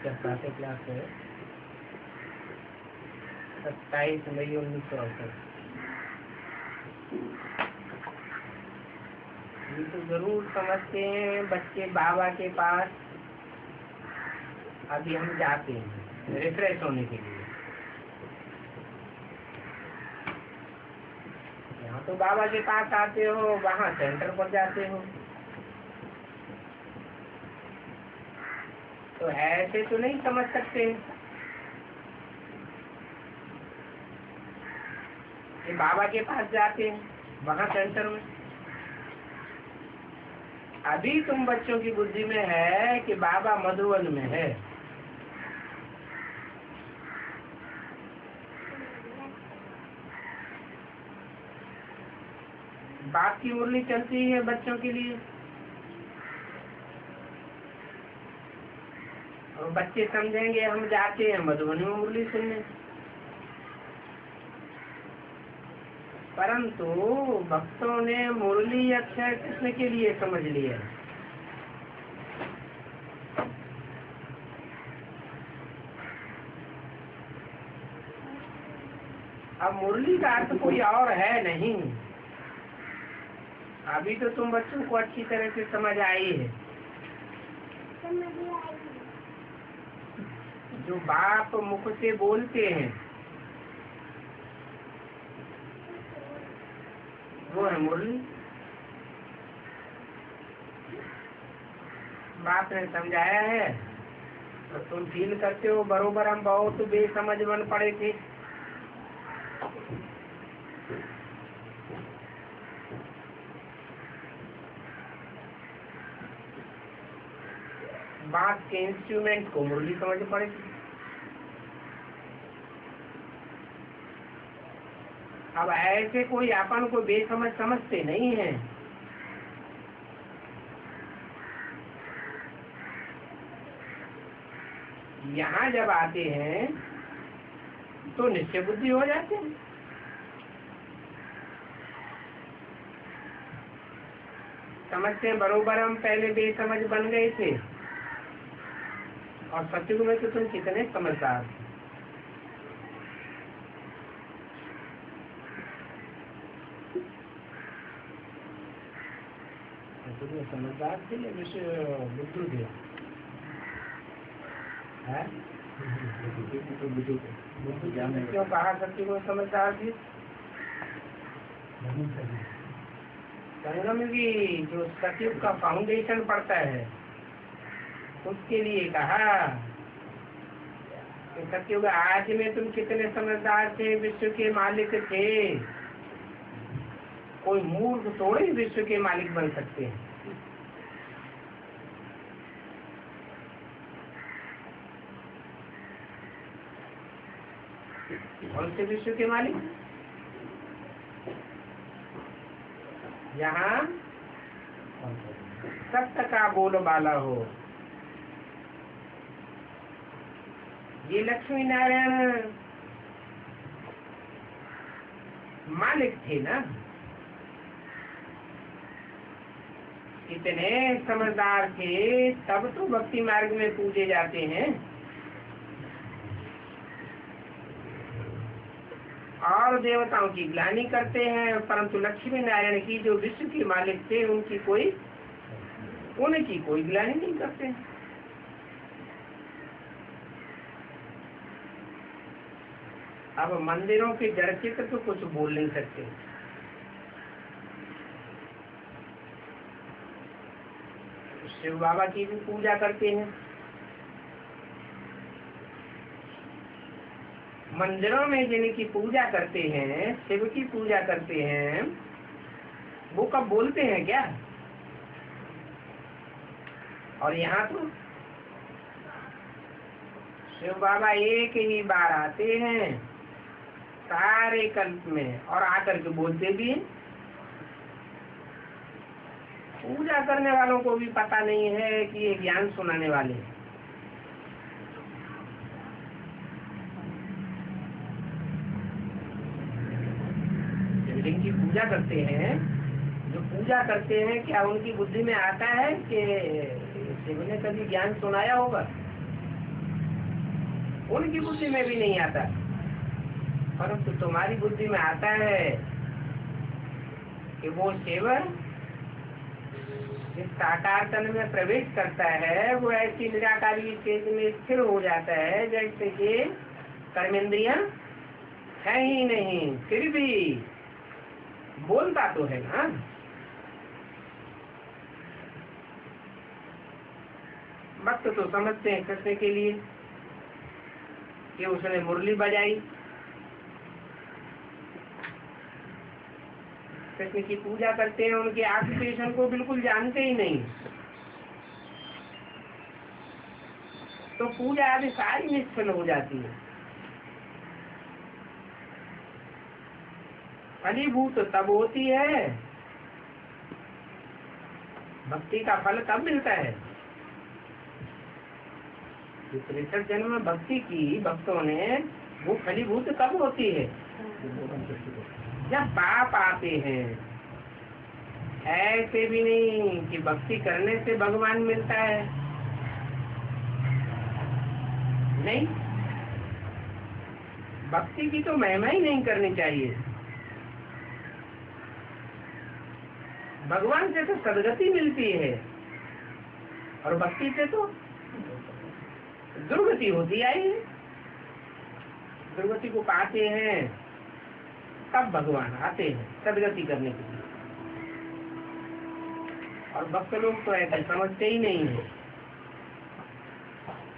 क्या प्रातः क्लास है 27 मई 1968। ये तो जरूर समझते हैं बच्चे बाबा के पास अभी हम जाते हैं रिफ्रेश होने के लिए। यहाँ तो बाबा के पास आते हो, वहाँ सेंटर पर जाते हो, तो ऐसे तो नहीं समझ सकते कि बाबा के पास जाते हैं वहाँ सेंटर में। अभी तुम बच्चों की बुद्धि में है कि बाबा मधुबन में है। बाप की मुरली चलती है बच्चों के लिए और बच्चे समझेंगे हम जाते हैं मधुबनी में मुरली सुनने। परंतु भक्तों ने मुरली अक्षय कृष्ण के लिए समझ लिया। अब मुरली का अर्थ कोई और है नहीं। अभी तो तुम बच्चों को अच्छी तरह से समझ आई है। जो बाप मुख से बोलते हैं वो है मुरली। बाप ने समझाया है तो तुम फील करते हो बरोबर हम बहुत बेसमझ बन पड़े थे। बाप के इंस्ट्रूमेंट को मुरली समझ पड़े थे। अब ऐसे कोई अपन को बेसमझ समझते नहीं है। यहाँ जब आते हैं तो निश्चय बुद्धि हो जाते हैं। समझते हैं बरोबर हम पहले बेसमझ बन गए थे और सत्युग में तो तुम कितने समझदार थे। समझदार थे या विषय बुद्धू थे? क्यों कहा सत्युग में समझदार थे? संगम की जो सत्युग का फाउंडेशन पड़ता है उसके लिए कहा कि सत्युग आज में तुम कितने समझदार थे, विश्व के मालिक थे। कोई मूर्ख थोड़े ही विश्व के मालिक बन सकते हैं। कौन से विश्व के मालिक? यहाँ सत्य का बोलबाला हो। ये लक्ष्मी नारायण मालिक थे ना। इतने समझदार थे तब तो भक्ति मार्ग में पूजे जाते हैं। और देवताओं की ग्लानि करते हैं, परंतु लक्ष्मी नारायण की जो विश्व के मालिक थे उनकी कोई ग्लानि नहीं करते। अब मंदिरों के जड़ चित्र तो कुछ बोल नहीं सकते। शिव बाबा की भी पूजा करते हैं। मंदिरों में जिनकी पूजा करते हैं, शिव की पूजा करते हैं, वो कब बोलते हैं क्या? और यहाँ तो शिव बाबा एक ही बार आते हैं सारे कल्प में और आकर के बोलते भी हैं। पूजा करने वालों को भी पता नहीं है कि ये ज्ञान सुनाने वाले हैं। जिनकी पूजा करते हैं, जो पूजा करते हैं, क्या उनकी बुद्धि में आता है कि शिव ने कभी ज्ञान सुनाया होगा? उनकी बुद्धि में भी नहीं आता, परंतु तुम्हारी बुद्धि में आता है कि वो सेवर जिस साकार तन में प्रवेश करता है वो ऐसी निराकारी स्टेज में स्थिर हो जाता है जैसे कि कर्मेंद्रियां है ही नहीं, फिर भी बोलता तो है ना। भक्त तो समझते हैं कृष्ण के लिए कि उसने मुरली बजाई, कृष्ण की पूजा करते हैं, उनके ऑक्यूपेशन को बिल्कुल जानते ही नहीं, तो पूजा आदि सारी निष्फल हो जाती है। फलीभूत तब होती है, भक्ति का फल कब मिलता है? त्रेसठ जन्म में भक्ति की भक्तों ने, वो फलीभूत कब होती है? जब पाप आते हैं। ऐसे भी नहीं कि भक्ति करने से भगवान मिलता है, नहीं, भक्ति की तो महिमा ही नहीं करनी चाहिए। भगवान से तो सदगति मिलती है और भक्ति से तो दुर्गति होती आई है। दुर्गति को पाते हैं तब भगवान आते हैं सदगति करने के लिए, और भक्त लोग तो ऐसा समझते ही नहीं है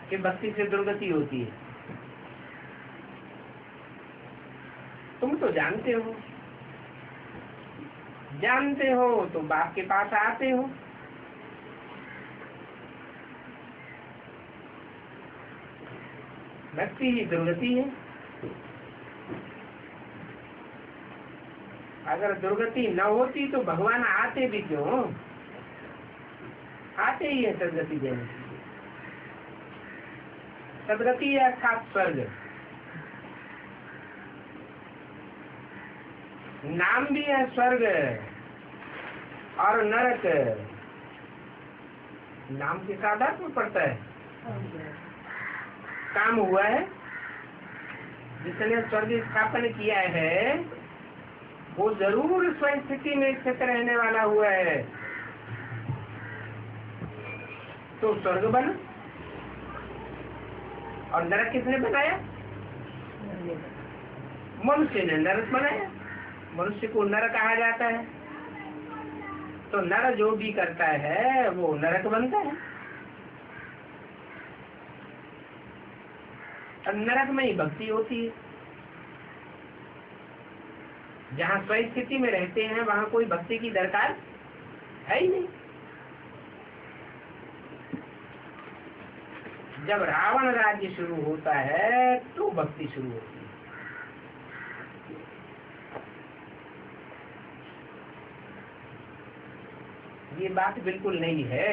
कि भक्ति से दुर्गति होती है। तुम तो जानते हो तो बाप के पास आते हो। भक्ति ही दुर्गति है। अगर दुर्गति न होती तो भगवान आते भी क्यों? आते ही है सदगति देने के लिए। सदगति अर्थात स्वर्ग, नाम भी है स्वर्ग और नरक। नाम के साथ में पड़ता है, काम हुआ है। जिसने स्वर्ग स्थापन किया है वो जरूर स्वयं स्थिति में स्थित रहने वाला हुआ है, तो स्वर्ग बना। और नरक किसने बनाया? मनुष्य ने नरक बनाया। मनुष्य को नर कहा जाता है, तो नर जो भी करता है वो नरक बनता है। और नरक में ही भक्ति होती है। जहाँ स्वयं स्थिति में रहते हैं वहाँ कोई भक्ति की दरकार है ही नहीं। जब रावण राज्य शुरू होता है तो भक्ति शुरू होती है। ये बात बिल्कुल नहीं है।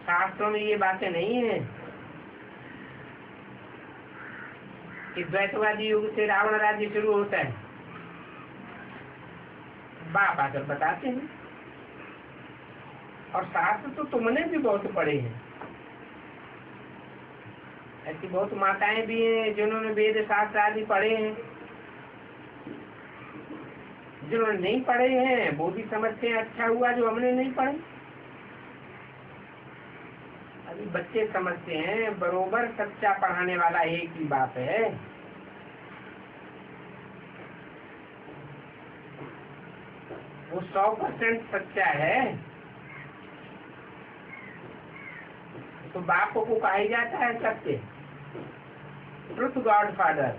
शास्त्रों में ये बातें नहीं है कि द्वैतवादी युग से रावण राज्य शुरू होता है। बाप आकर बताते हैं, और शास्त्र तो तुमने भी बहुत पढ़े हैं। ऐसी बहुत माताएं भी हैं जिन्होंने वेद शास्त्र आदि पढ़े हैं। जिन्होंने नहीं पढ़े हैं वो भी समझते हैं अच्छा हुआ जो हमने नहीं पढ़े। अभी बच्चे समझते हैं बरोबर सच्चा पढ़ाने वाला एक ही बात है। वो 100% सच्चा है। तो बाप को कहा जाता है सत्य, ट्रुथ गॉड फादर।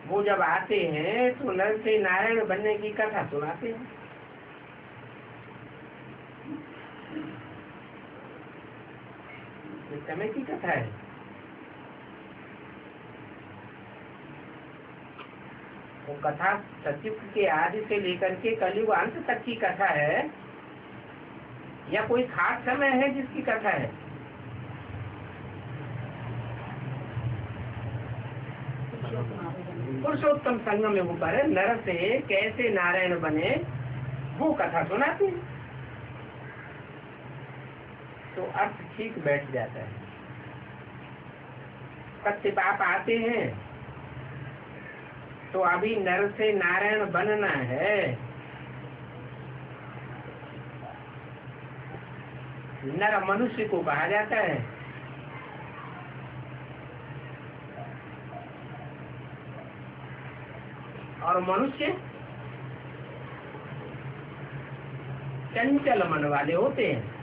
वो जब आते हैं तो नर से नारायण बनने की कथा सुनाते हैं। इस समय की कथा है। वो कथा सतयुग के आदि से लेकर के कलयुग अंत तक की कथा है, या कोई खास समय है जिसकी कथा है? पुरुषोत्तम संगम में ऊपर नर से कैसे नारायण बने वो कथा सुनाते हैं। तो अर्थ ठीक बैठ जाता है। सत्य बाप आते हैं तो अभी नर से नारायण बनना है। नर मनुष्य को कहा जाता है। और मनुष्य चंचल मन वाले होते हैं।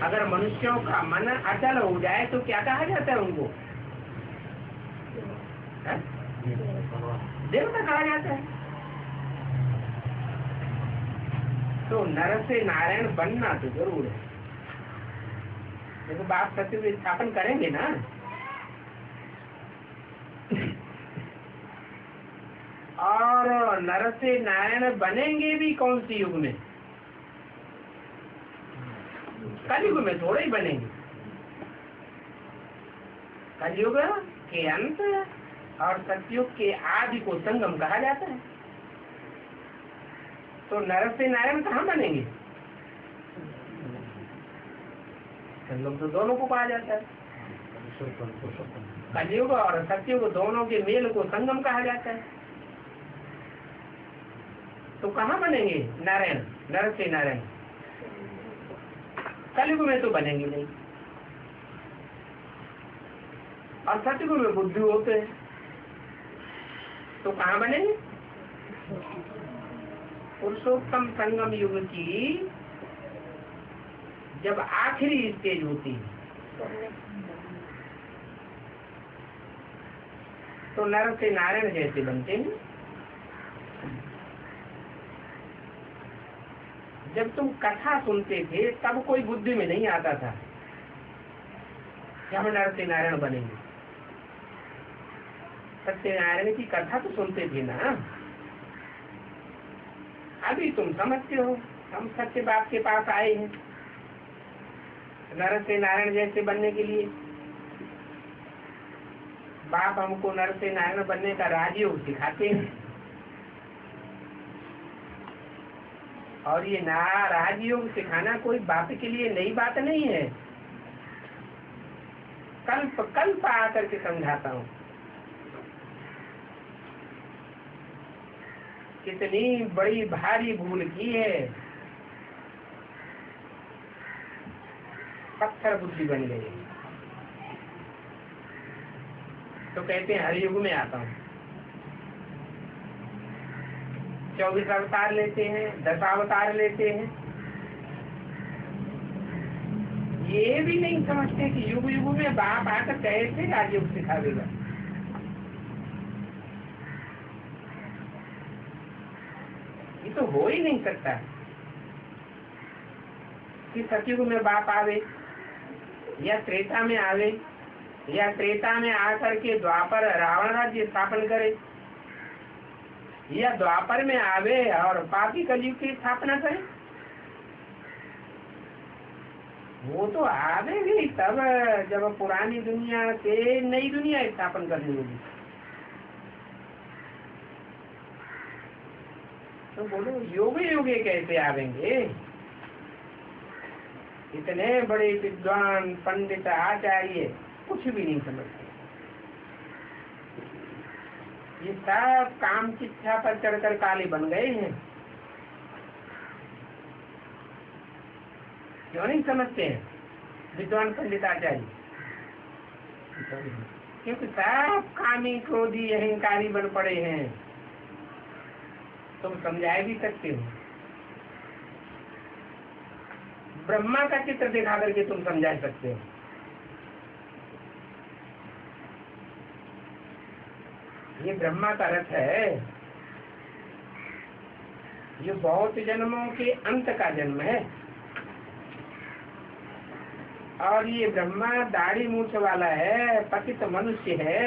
अगर मनुष्यों का मन अचल हो जाए तो क्या कहा जाता है उनको? देवता कहा जाता है। तो नर से नारायण बनना तो जरूर है। देखो बाप सत्य को स्थापन करेंगे ना, और नर से नारायण बनेंगे भी कौन सी युग में? कलयुग में थोड़े ही बनेंगे। कलयुग के अंत और सतयुग के आदि को संगम कहा जाता है। तो नर से नारायण कहाँ बनेंगे? संगम तो दोनों को कहा जाता है। कलयुग और सतयुग दोनों के मेल को संगम कहा जाता है। तो कहाँ बनेंगे नारायण? नर से नारायण कलयुग में तो बनेंगे नहीं। और सतयुग में बुद्धि होते हैं तो कहाँ बनेंगे? पुरुषोत्तम संगम युग की जब आखिरी स्टेज होती है तो नर से नारायण जैसे बनते हैं। जब तुम कथा सुनते थे तब कोई बुद्धि में नहीं आता था कि हम नर से नारायण बनेंगे। सत्यनारायण की कथा तो सुनते थे ना। अभी तुम समझते हो हम सत्य बाप के पास आए हैं नर से नारायण जैसे बनने के लिए। बाप हमको नर से नारायण बनने का राजयोग सिखाते हैं। और ये राजयोग सिखाना कोई बाप के लिए नई बात नहीं है। कल्प कल्प आकर के समझाता हूँ। कितनी बड़ी भारी भूल की है, पत्थर बुद्धि बन गई। तो कहते हैं हर युग में आता हूँ। 24 अवतार लेते हैं, 10 अवतार लेते हैं। ये भी नहीं समझते कि युग युग में बाप आकर कैसे राजयोग सिखावेगा। ये तो हो ही नहीं सकता कि सतयुग में बाप आवे या त्रेता में आवे या त्रेता में आकर के द्वापर रावण राज्य स्थापन करे या द्वापर में आवे और पापी कलयुग की स्थापना करे। वो तो आवेगी तब जब पुरानी दुनिया से नई दुनिया स्थापन करनी होगी। तो बोलो योगे योगे कैसे आवेंगे? इतने बड़े विद्वान पंडित आचार्य कुछ भी नहीं समझते। ये सब काम की इच्छा पर चढ़कर काले बन गए हैं। क्यों नहीं समझते हैं विद्वान पंडित आचार्य? क्योंकि सब कामी क्रोधी अहंकारी बन पड़े हैं। तुम समझा भी सकते हो। ब्रह्मा का चित्र दिखा करके तुम समझा सकते हो। ये ब्रह्मा का रथ है। ये बहुत जन्मों के अंत का जन्म है। और ये ब्रह्मा दाढ़ी मूछ वाला है, पतित मनुष्य है।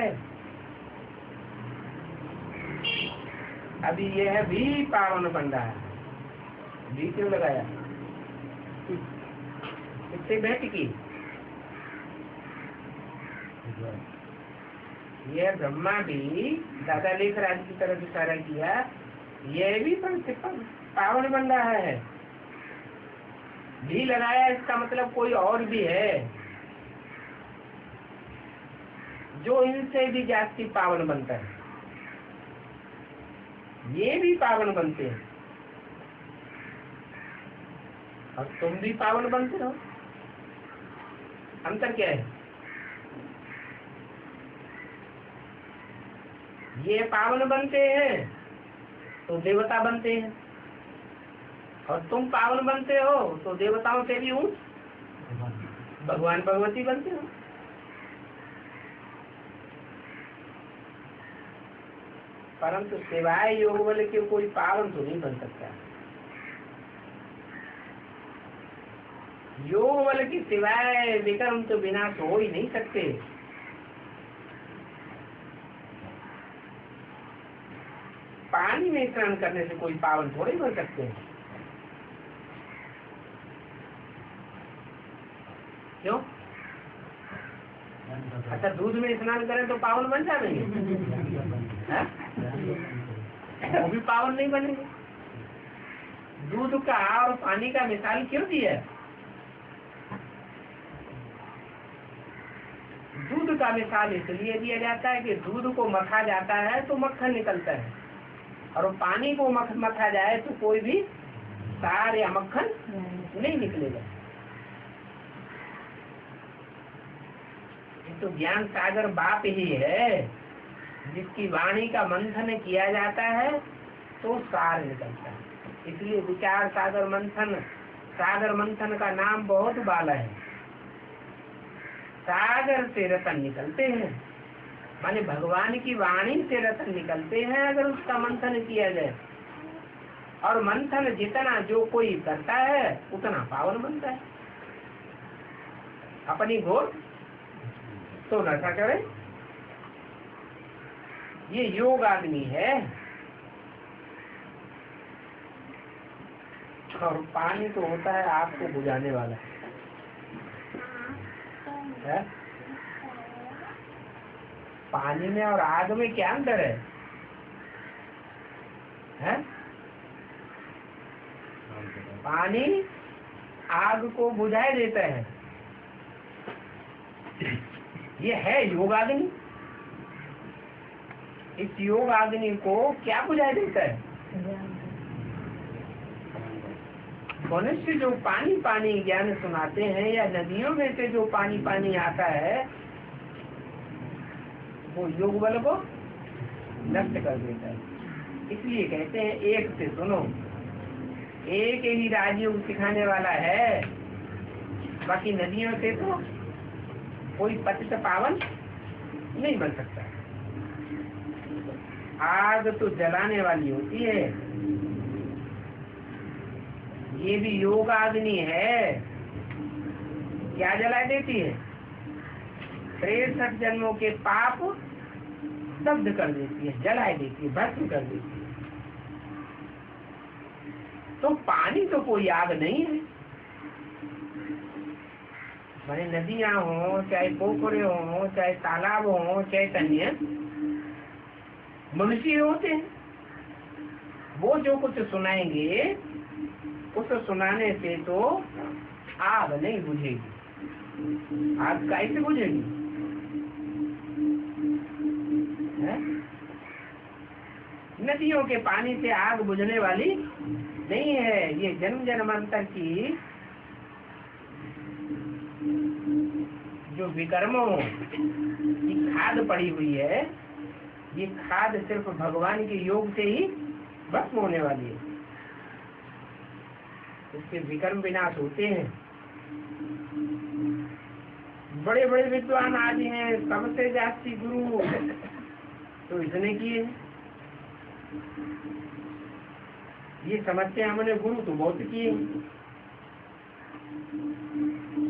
अभी यह भी पावन बन रहा है। भी क्यों लगाया? किससे भेंट की? यह ब्रह्मा भी दादा लेखराज की तरफ इशारा किया। यह भी पावन बन रहा है। भी लगाया, इसका मतलब कोई और भी है जो इनसे भी जास्ती पावन बनता है। ये भी पावन बनते हैं और तुम भी पावन बनते हो। अंतर क्या है? ये पावन बनते हैं तो देवता बनते हैं, और तुम पावन बनते हो तो देवताओं से भी ऊंच भगवान भगवती बनते हो। परंतु सिवाय योग बल के कोई पावन तो नहीं बन सकता। योग बल के सिवाय विकर्म तो विनाश हो ही नहीं सकते। पानी में स्नान करने से कोई पावन थोड़े बन सकते हैं। क्यों? अच्छा, दूध में स्नान करें तो पावन बन जाएंगे? वो भी पावन नहीं बनेंगे। दूध का और पानी का मिसाल क्यों दिया? दूध का मिसाल इसलिए दिया जाता है कि दूध को मथा जाता है तो मक्खन निकलता है, और पानी को मथा जाए तो कोई भी सार या मक्खन नहीं निकलेगा। तो ज्ञान सागर बाप ही है, जिसकी वाणी का मंथन किया जाता है तो सार निकलता है। इसलिए विचार सागर मंथन, सागर मंथन का नाम बहुत बाला है। सागर से रतन निकलते हैं, माने भगवान की वाणी से रतन निकलते हैं अगर उसका मंथन किया जाए। और मंथन जितना जो कोई करता है उतना पावन बनता है। अपनी घोर तो नशा करे। ये योग आदमी है। और पानी तो होता है आपको बुझाने वाला है? पानी में और आग में क्या अंतर है? है? पानी आग को बुझाए देता है, ये है योग अग्नि। इस योग अग्नि को क्या बुझाई देता है? मनुष्य जो पानी पानी ज्ञान सुनाते हैं या नदियों में से जो पानी पानी आता है वो योग बल को नष्ट कर देता है। इसलिए कहते हैं एक से सुनो, एक ही राजयोग सिखाने वाला है, बाकी नदियों से तो कोई पतित पावन नहीं बन सकता। आग तो जलाने वाली होती है, ये भी योग अग्नि है। क्या जला देती है? 63 जन्मों के पाप दग्ध कर देती है, जला देती है, भस्म कर देती है। तो पानी तो कोई आग नहीं है। चाहे नदियां हो, चाहे पोखरे हो, चाहे तालाब हो, चैतन्य मनुष्य होते हैं। वो जो कुछ सुनाएंगे उस सुनाने से तो आग नहीं बुझेगी। आग कैसे बुझेगी? नदियों के पानी से आग बुझने वाली नहीं है। ये जन्म जन्मांतर की जो विकर्मों की खाद पड़ी हुई है, ये खाद सिर्फ भगवान के योग से ही भस्म होने वाली है। इसके विकर्म विनाश होते हैं। बड़े बड़े विद्वान आदि हैं, सबसे जास्ती गुरु तो इसने किए। ये समझते हैं हमने गुरु तो बहुत किए,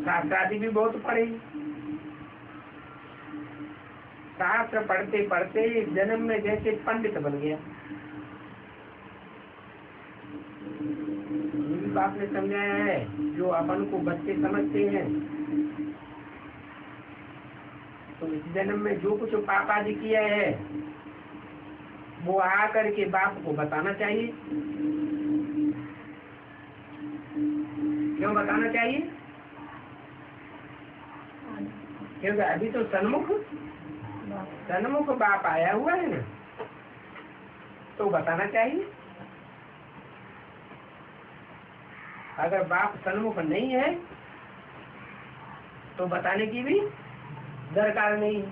शास्त्र आदि भी बहुत पढ़े। शास्त्र पढ़ते पढ़ते जन्म में जैसे पंडित बन गया। बाप ने समझाया है, जो अपन को बच्चे समझते हैं तो इस जन्म में जो कुछ पाप आदि किया है वो आकर के बाप को बताना चाहिए क्यों बताना चाहिए? क्योंकि अभी तो सन्मुख बाप आया हुआ है ना, तो बताना चाहिए। अगर बाप सन्मुख नहीं है तो बताने की भी दरकार नहीं है।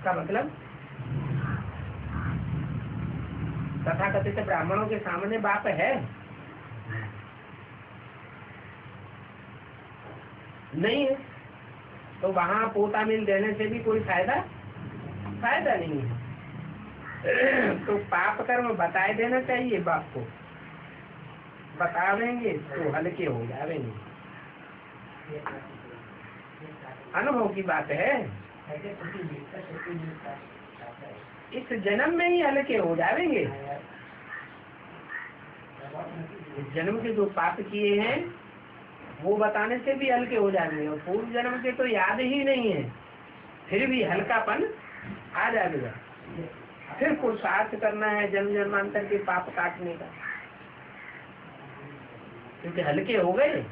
का मतलब तथाकथित ब्राह्मणों के सामने बाप है नहीं है, तो वहां पोता मिल देने से भी कोई फायदा नहीं है। तो पाप कर्म बताए देना चाहिए बाप को, बता देंगे तो हल्के हो जाएंगे। अनुभव की बात है, इस जन्म में ही हल्के हो जाएंगे। इस जन्म के जो पाप किए हैं वो बताने से भी हल्के हो जाएंगे, और पूर्व जन्म के तो याद ही नहीं है, फिर भी हल्कापन आ जाएगा। फिर पुरुषार्थ करना है जन्म जन्मांतर के पाप काटने का, क्योंकि हल्के हो गए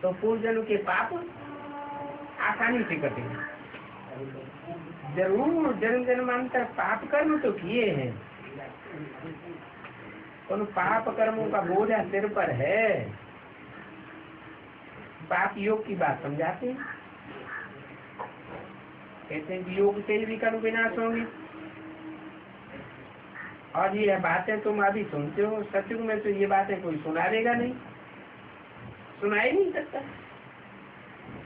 तो पूर्व जन्म के पाप आसानी से कटेंगे। जरूर जन्म जन्मांतर पाप कर्म तो किए हैं, उन पाप कर्मों का बोझा सिर पर है। पाप योग की बात समझाते हैं, कहते हैं कि योग से भी कर्म विनाश होंगे। और ये बातें तुम अभी सुनते हो, सत्युग में तो ये बातें कोई सुना देगा नहीं, सुना ही नहीं सकता।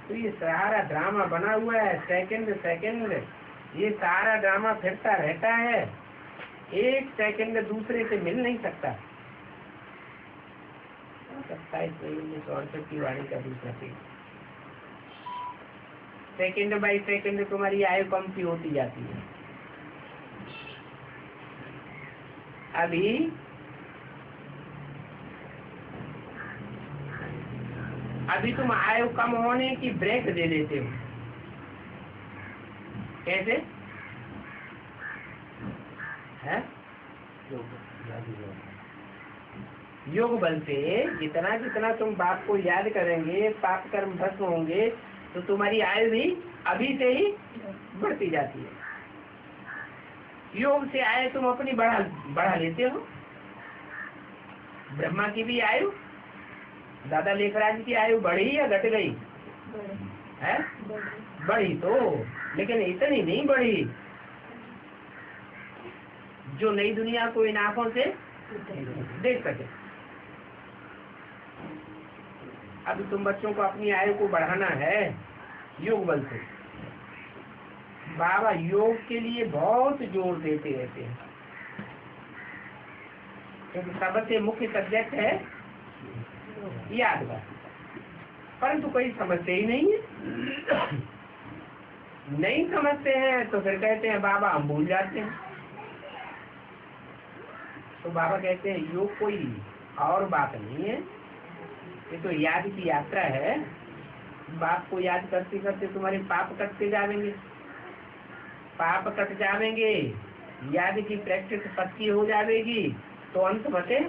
तो ये सारा ड्रामा बना हुआ है, सेकंड ये सारा ड्रामा फिरता रहता है, एक सेकंड दूसरे से मिल नहीं सकता। 27/1968 की वाणी का दूसरा पेज। सेकंड बाई सेकंड तुम्हारी आयु कम सी होती जाती है। अभी तुम आयु कम होने की ब्रेक दे देते हो। कैसे है? योग बल से जितना जितना तुम बाप को याद करेंगे, पाप कर्म भस्म होंगे, तो तुम्हारी आयु भी अभी से ही बढ़ती जाती है। योग से आयु तुम अपनी बढ़ा लेते हो। ब्रह्मा की भी आयु, दादा लेखराज की आयु बढ़ी या घट गई? है बढ़ी तो, लेकिन इतनी नहीं बढ़ी जो नई दुनिया को इन आंखों से देख सके। अब तुम बच्चों को अपनी आयु को बढ़ाना है योग बल से। बाबा योग के लिए बहुत जोर देते रहते हैं, क्योंकि सबसे मुख्य सब्जेक्ट है याद का, परंतु कोई समझते ही नहीं है। नहीं समझते हैं तो फिर कहते हैं बाबा हम भूल जाते हैं। तो बाबा कहते हैं योग कोई और बात नहीं है, ये तो याद की यात्रा है। बाप को याद करते करते तुम्हारे पाप कटते जाएंगे, पाप कट जाएंगे, याद की प्रैक्टिस पक्की हो जाएगी, तो अंत बचे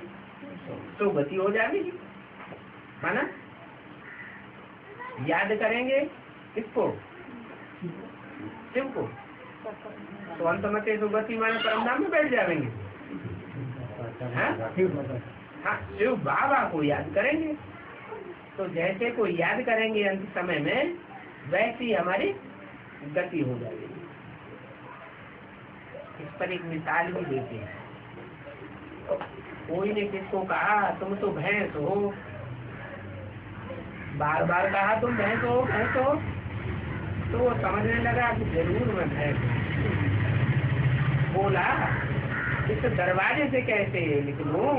तो गति हो जाएगी, है ना? याद करेंगे किसको? शिव को, तो अंत मते तो गति माने परमधाम में बैठ जाएंगे। हाँ, शिव बाबा को याद करेंगे, तो जैसे को याद करेंगे अंत समय में, वैसी हमारी गति हो जाएगी। इस पर एक मिसाल भी देते हैं। कोई ने किसको कहा तुम तो भैंस हो, बार बार कहा तुम भैंस हो भैंस हो, तो वो समझने लगा कि जरूर मैं भैंस हूँ। बोला इस दरवाजे से कैसे निकलूं,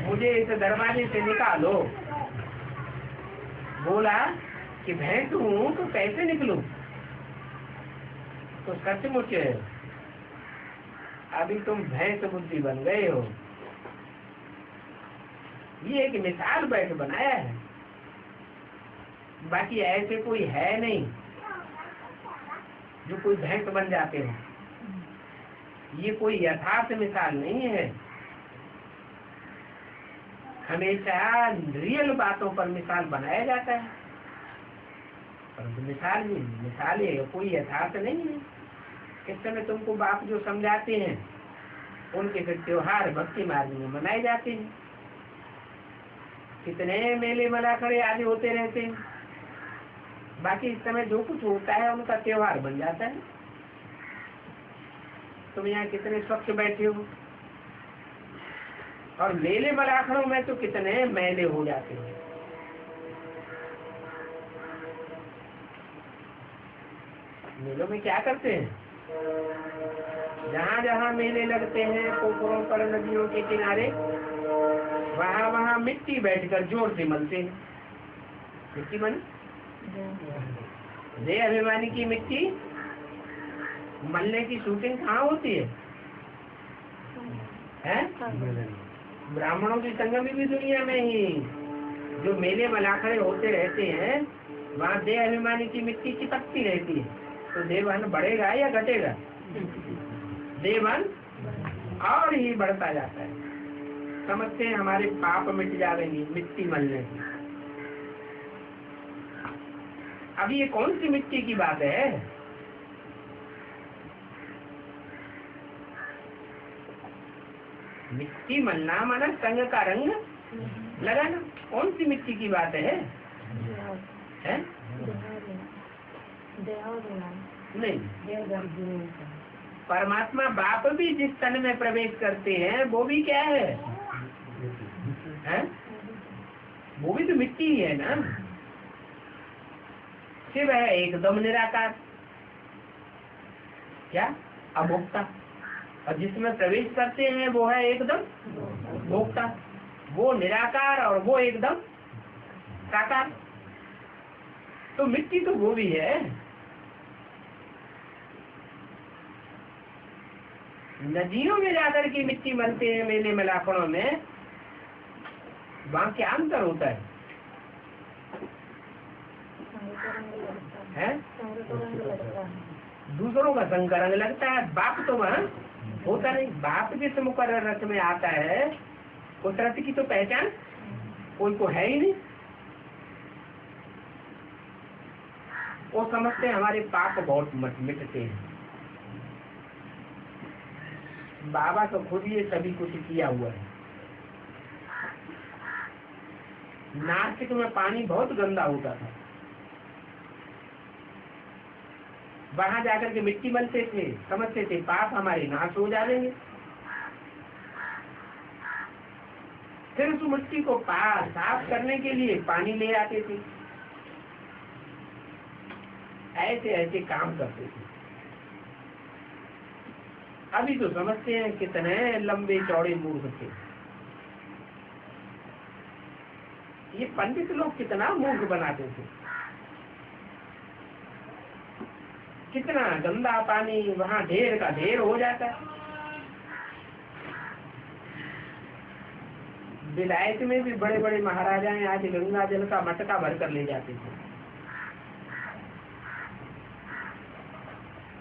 मुझे इस दरवाजे से निकालो। बोला कि भैंस हूँ तो कैसे निकलूं? तो सचमुच अभी तुम भैंस बुद्धि बन गए हो। ये एक मिसाल बैठ बनाया है, बाकी ऐसे कोई है नहीं जो कोई भैंस बन जाते हो। ये कोई यथार्थ मिसाल नहीं है, हमेशा रियल बातों पर मिसाल बनाया जाता है, परंतु मिसाल है, कोई यथार्थ नहीं है। इस समय तुमको बाप जो समझाते हैं उनके फिर त्योहार भक्ति मार्ग में मनाए जाते हैं। कितने मेले मलाखड़े आदि होते रहते हैं, बाकी इस समय जो कुछ होता है उनका त्योहार बन जाता है। तुम यहाँ कितने स्वच्छ बैठे हो, और मेले मलाखड़ों में तो कितने मेले हो जाते हैं। मेलों में क्या करते हैं, जहाँ जहाँ मेले लगते हैं, पोखरों पर, नदियों के किनारे, वहाँ वहाँ मिट्टी बैठकर जोर से मलते हैं। मिट्टी मन जय अभिमानी की मिट्टी मलने की शूटिंग कहाँ होती है? ब्राह्मणों की संगम भी दुनिया में ही जो मेले मलाखड़े होते रहते हैं, वहाँ देह अभिमानी की मिट्टी चिपकती रहती है। तो देवन बढ़ेगा या घटेगा? देवन और ही बढ़ता जाता है। समझते हैं हमारे पाप मिट जाएंगे मिट्टी मलने से। अब ये कौन सी मिट्टी की बात है? मिट्टी मलना माना संग का रंग लगाना। कौन सी मिट्टी की बात है? नहीं, परमात्मा बाप भी जिस तन में प्रवेश करते हैं वो भी क्या है? वो भी तो मिट्टी ही है ना। शिव है एकदम निराकार, क्या अभोक्ता, और जिसमें प्रवेश करते हैं वो है एकदम भोक्ता। वो निराकार और वो एकदम साकार। तो मिट्टी तो वो भी है। नदियों में जाकर के मिट्टी मलते हैं मेले मलाखड़ों में, वहाँ क्या अंतर होता है? दूसरों का संग रंग लगता है, बाप तो वहाँ होता नहीं। बाप जिस मुकर्रर रथ में आता है उस रथ की तो पहचान कोई को है ही नहीं। वो समझते हैं हमारे पाप बहुत मिटते हैं। बाबा तो खुद ये सभी कुछ किया हुआ है। नासिक में पानी बहुत गंदा होता था, वहां जाकर के मिट्टी मलते थे, समझते थे पाप हमारे नाश हो जाएंगे। फिर उस मिट्टी को साफ करने के लिए पानी ले आते थे। ऐसे ऐसे काम करते थे। अभी तो समझते हैं कितने लंबे चौड़े मूर्ख थे। ये पंडित लोग कितना मूर्ख बनाते थे। कितना गंदा पानी वहाँ ढेर का ढेर हो जाता है। विलायत में भी बड़े बड़े महाराजाएं आज गंगा जल का मटका भर कर ले जाते थे।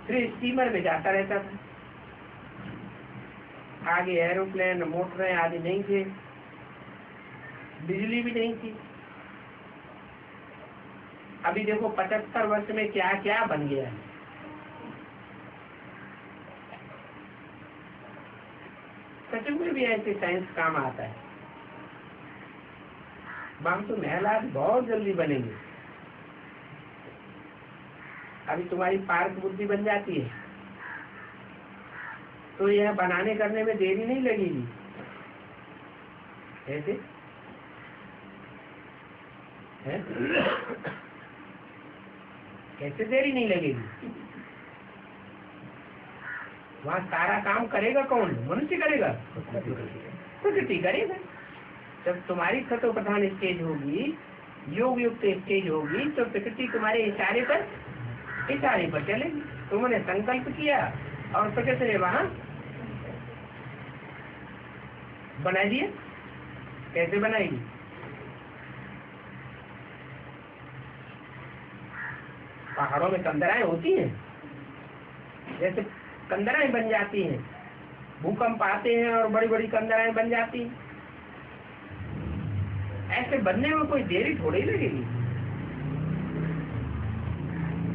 फिर स्टीमर में जाता रहता था। आगे एरोप्लेन मोटरें आदि नहीं थे, बिजली भी नहीं थी। अभी देखो 75 वर्ष में क्या क्या बन गया है। सच में भी ऐसे साइंस काम आता है। हम तो महलात बहुत जल्दी बनेंगे। अभी तुम्हारी पार्क बुद्धि बन जाती है तो यह बनाने करने में देरी नहीं लगेगी। कैसे है? कैसे देरी नहीं लगेगी? वहाँ सारा काम करेगा कौन? मनुष्य करेगा? प्रकृति करेगा। जब तुम्हारी सतो प्रधान स्टेज होगी, योग युक्त स्टेज होगी, तो प्रकृति तुम्हारे इशारे पर चलेगी। तुमने संकल्प किया और प्रकृति ने वहाँ बना दिया। कैसे बनाएगी? पहाड़ों में कंदराएं होती हैं, जैसे कंदराएं बन जाती हैं। भूकंप आते हैं और बड़ी बड़ी कंदराएं बन जाती हैं। ऐसे बनने में कोई देरी थोड़ी लगेगी।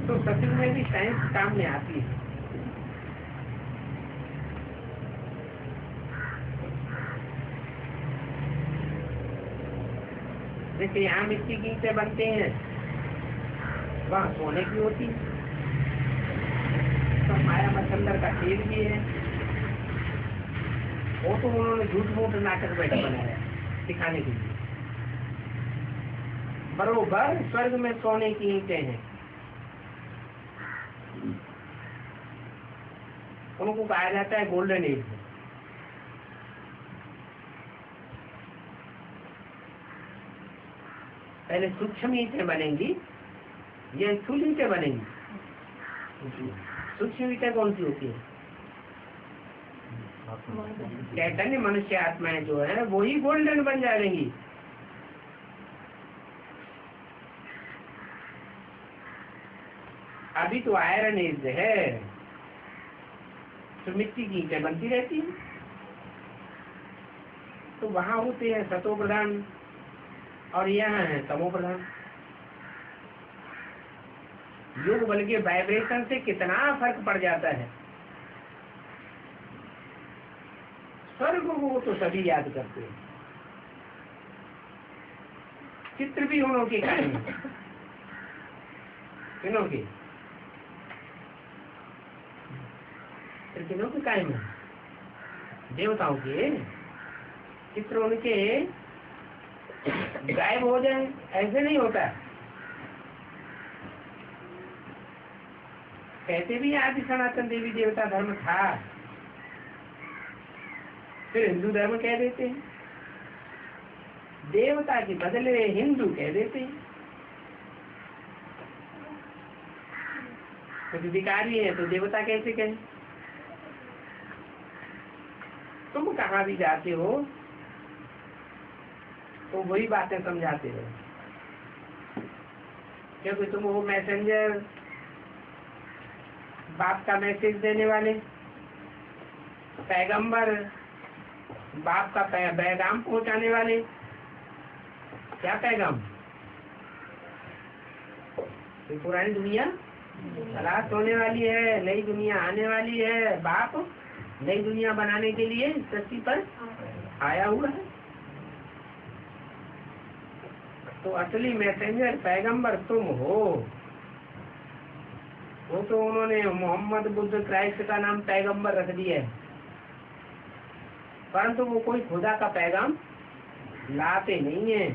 तो सच में भी साइंस काम में आती है। जैसे यहाँ मिट्टी की ईंटें बनते हैं, वहाँ सोने की होती है। तो माया मच्छंदर का तेल भी है, वो तो उन्होंने झूठ मूठ नाटक बैठा बनाया दिखाने के लिए। बरोबर स्वर्ग में सोने की ईंटें हैं, उनको कहा जाता है गोल्डन एज। पहले सूक्ष्म ईंटें बनेंगी, ये स्थूल ईंटें बनेंगी। सूक्ष्म ईंटें कौन सी होती है? चैतन्य मनुष्य आत्माएं जो है वो ही गोल्डन बन जाएंगी। अभी तो आयरन एज है, तो मिट्टी की ईंटें बनती रहती है। तो वहां होते हैं सतो प्रधान और यहाँ है तमो प्रधान। योग बल के वाइब्रेशन से कितना फर्क पड़ जाता है। स्वर्ग को तो सभी याद करते हैं, चित्र भी उन्हों के कायम है। किनों के? किनों के कायम है? देवताओं के चित्र उनके गायब हो जाए ऐसे नहीं होता। कहते भी आदि सनातन देवी देवता धर्म था, फिर हिंदू धर्म कह देते हैं। देवता के बदले हिंदू कह देते हैं। कुछ विकारी है तो देवता कैसे कहें? तुम कहाँ भी जाते हो तो वही बातें समझाते हो, क्योंकि तुम वो मैसेंजर, बाप का मैसेज देने वाले, पैगंबर, बाप का पैगाम पहुंचाने वाले। क्या पैगाम? तो पुरानी दुनिया खलास होने वाली है, नई दुनिया आने वाली है। बाप नई दुनिया बनाने के लिए धरती पर आया हुआ है। तो असली मैसेंजर पैगंबर तुम हो। वो तो उन्होंने मोहम्मद बुद्ध क्राइस्ट का नाम पैगंबर रख दिया है, परंतु वो कोई खुदा का पैगाम लाते नहीं है।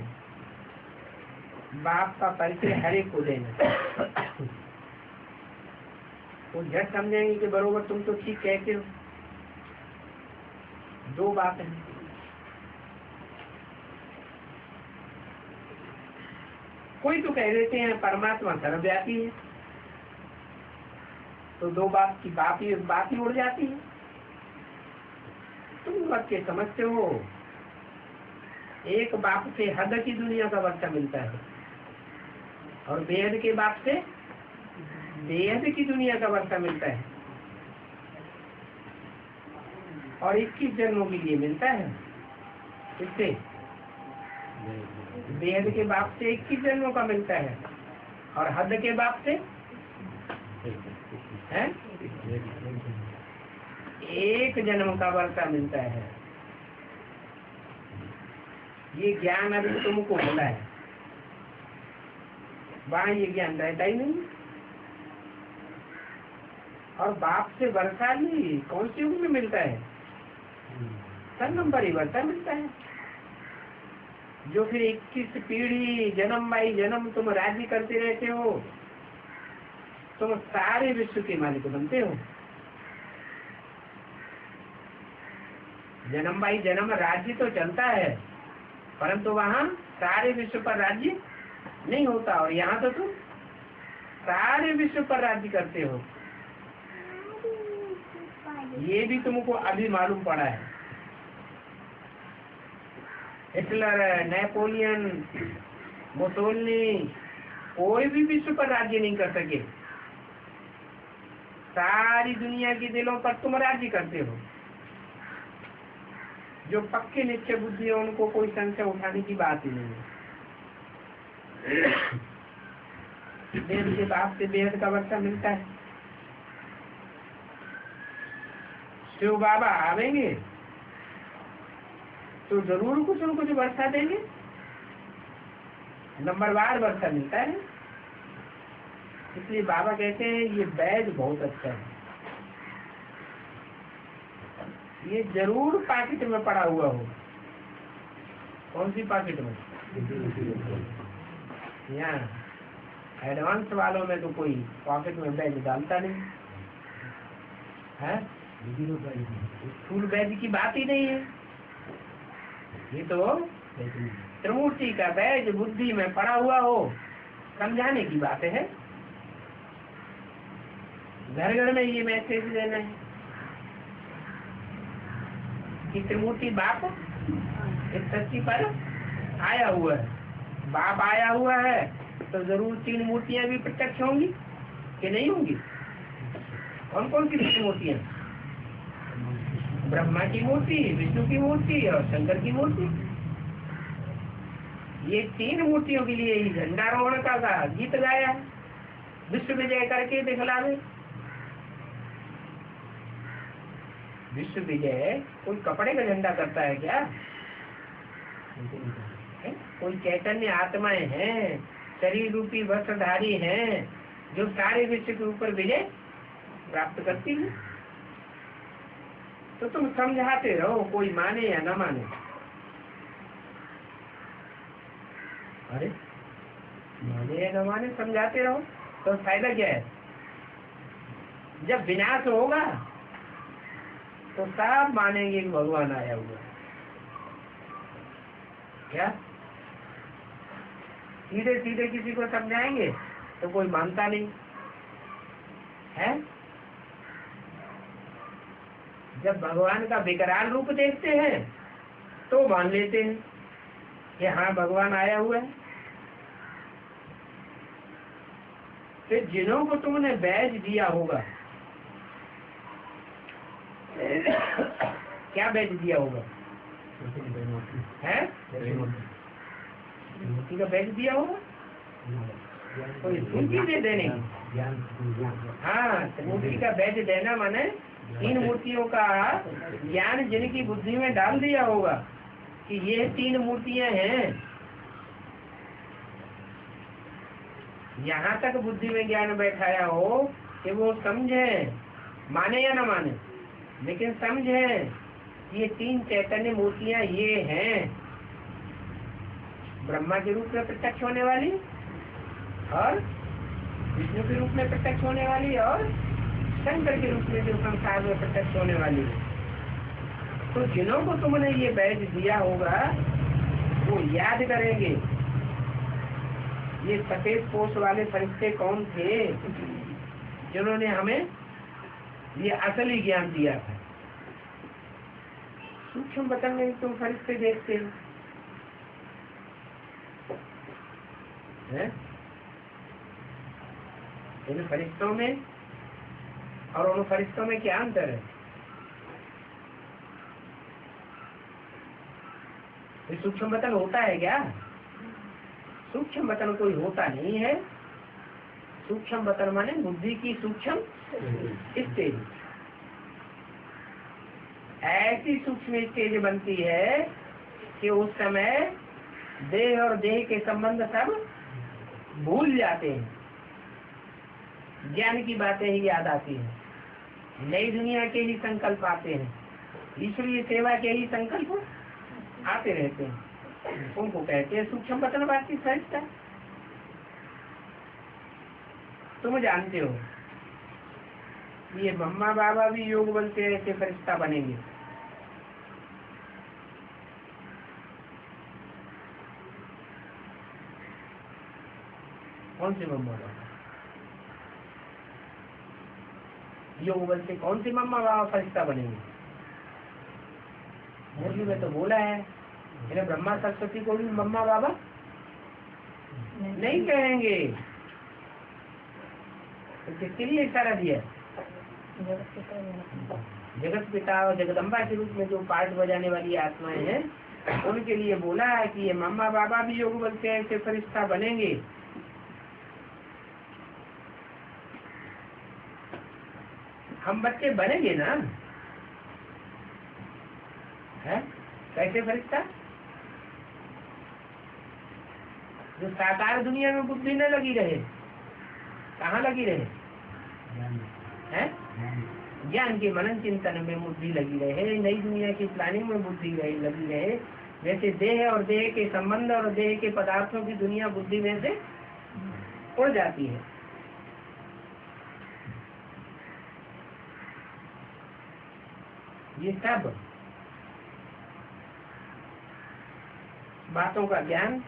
बाप का परिचय हर एक को देना। वो झट समझेंगे कि बरोबर तुम तो ठीक कहते हो। दो बात है, कोई तो कह देते हैं परमात्मा सर्वव्यापी है, तो दो बात की बात ही उड़ जाती है। तुम वाक्य समझते हो, एक बाप से हद की दुनिया का बच्चा मिलता है और बेहद के बाप से बेहद की दुनिया का बच्चा मिलता है, और 21 जन्मों के लिए मिलता है। इससे बेहद के बाप से 21 जन्मों का मिलता है और हद के बाप से है एक जन्म का वर्षा मिलता है। ये ज्ञान अभी तुमको मिला है, वहां ये ज्ञान रहता ही नहीं। और बाप से वर्षा नहीं, कौन सी युग में मिलता है? सर नंबर ही वर्षा मिलता है, जो फिर 21 पीढ़ी जन्म बाई जन्म तुम राज्य करते रहते हो। तुम सारे विश्व के मालिक बनते हो। जन्म बाई जन्म राज्य तो चलता है, परंतु वहाँ सारे विश्व पर राज्य नहीं होता, और यहाँ तो तुम सारे विश्व पर राज्य करते हो। ये भी तुमको अभी मालूम पड़ा है। हिटलर, नेपोलियन, मुसोलिनी, कोई भी विश्व पर राज्य नहीं कर सके। सारी दुनिया के दिलों पर तुम राज्य करते हो। जो पक्के निश्चय बुद्धि है उनको कोई संशय उठाने की बात ही नहीं है। वेद के बाप से बेहद का वर्षा मिलता है। शिव बाबा आवेंगे तो जरूर कुछ न कुछ वर्षा देंगे, नंबरवार वर्षा मिलता है। इसलिए बाबा कहते हैं ये बैग बहुत अच्छा है, ये जरूर पॉकेट में पड़ा हुआ हो। कौन सी पॉकेट में? यहाँ एडवांस वालों में तो कोई पॉकेट में बैग डालता नहीं है, फुल बैग की बात ही नहीं है। ये तो त्रिमूर्ति का बैग बुद्धि में पड़ा हुआ हो, समझाने की बात है। घर घर में ये मैसेज देना है कि त्रिमूर्ति बाप इस धरती पर आया हुआ है। बाप आया हुआ है तो जरूर तीन मूर्तियां भी प्रत्यक्ष होंगी कि नहीं होंगी? कौन कौन सी तीन मूर्तियां? ब्रह्मा की मूर्ति, विष्णु की मूर्ति और शंकर की मूर्ति। ये तीन मूर्तियों के लिए ही झंडारोहण का गीत गाया, विश्व विजय करके दिखलावे। विश्व विजय कोई कपड़े का झंडा करता है क्या? है? कोई चैतन्य आत्माएं हैं, शरीर रूपी वस्त्रधारी हैं, जो सारे विश्व के ऊपर विजय प्राप्त करती है। तो तुम समझाते रहो, कोई माने या न माने। अरे माने या न माने, समझाते रहो तो फायदा क्या है? जब विनाश होगा तो सब मानेंगे कि भगवान आया हुआ है। क्या सीधे सीधे किसी को समझाएंगे तो कोई मानता नहीं है। जब भगवान का विकराल रूप देखते हैं तो मान लेते हैं कि हाँ भगवान आया हुआ है। फिर जिन्हों को तुमने बैज दिया होगा, क्या बैज दिया होगा? है मूर्ति का बैज दिया होगा, कोई मूर्ति दे देने। हाँ, मूर्ति का बैज देना माने तीन मूर्तियों का ज्ञान जिनकी बुद्धि में डाल दिया होगा कि ये तीन मूर्तियां हैं। यहाँ तक बुद्धि में ज्ञान बैठाया हो कि वो समझे, माने या ना माने, लेकिन समझे ये तीन चैतन्य मूर्तियां ये हैं, ब्रह्मा के रूप में प्रत्यक्ष होने वाली और विष्णु के रूप में प्रत्यक्ष होने वाली और शंकर के रूप में जो संसार में प्रत्यक्ष होने वाली है। तो जिन्हों को तुमने ये बैज दिया होगा वो याद करेंगे ये सफेद पोष वाले फरिश्ते कौन थे जिन्होंने हमें ये असली ज्ञान दिया था। सूक्ष्म बतन में तुम फरिश्ते देखते हो, इन फरिश्तों में और उन फरिश्तों में क्या अंतर है? सूक्ष्म बतन होता है क्या? सूक्ष्म बतन कोई होता नहीं है। सूक्ष्म बतन माने बुद्धि की सूक्ष्म स्टेज। ऐसी सूक्ष्म स्टेज बनती है कि उस समय देह और देह के संबंध सब भूल जाते हैं, ज्ञान की बातें ही याद आती हैं, नई दुनिया के ही संकल्प आते हैं, ईश्वरीय सेवा के ही संकल्प आते रहते हैं। उनको कहते हैं सूक्ष्म बतनवासी फरिश्ता। तुम जानते हो ये मम्मा बाबा भी योग बल से ऐसे फरिश्ता बनेंगे। कौन से मम्मा बाबा? योग बल से कौन सी मम्मा बाबा फरिश्ता बनेंगे? मुरली में तो बोला है इन्हें ब्रह्मा सरस्वती को भी मम्मा बाबा नहीं कहेंगे। तो किसके लिए इशारा दिया? जगत पिता और जगदम्बा के रूप में जो पार्ट बजाने वाली आत्माएं हैं उनके लिए बोला है कि ये मम्मा बाबा भी योग बल से ऐसे फरिश्ता बनेंगे। हम बच्चे बनेंगे ना, है कैसे फरिश्ता? जो साकार दुनिया में बुद्धि न लगी रहे, कहाँ लगी रहे? हैं? ज्ञान के मनन चिंतन में बुद्धि लगी रहे, नई दुनिया की प्लानिंग में बुद्धि लगी रहे। जैसे देह और देह के संबंध और देह के पदार्थों की दुनिया बुद्धि में से उड़ जाती है। ये सब बातों का ज्ञान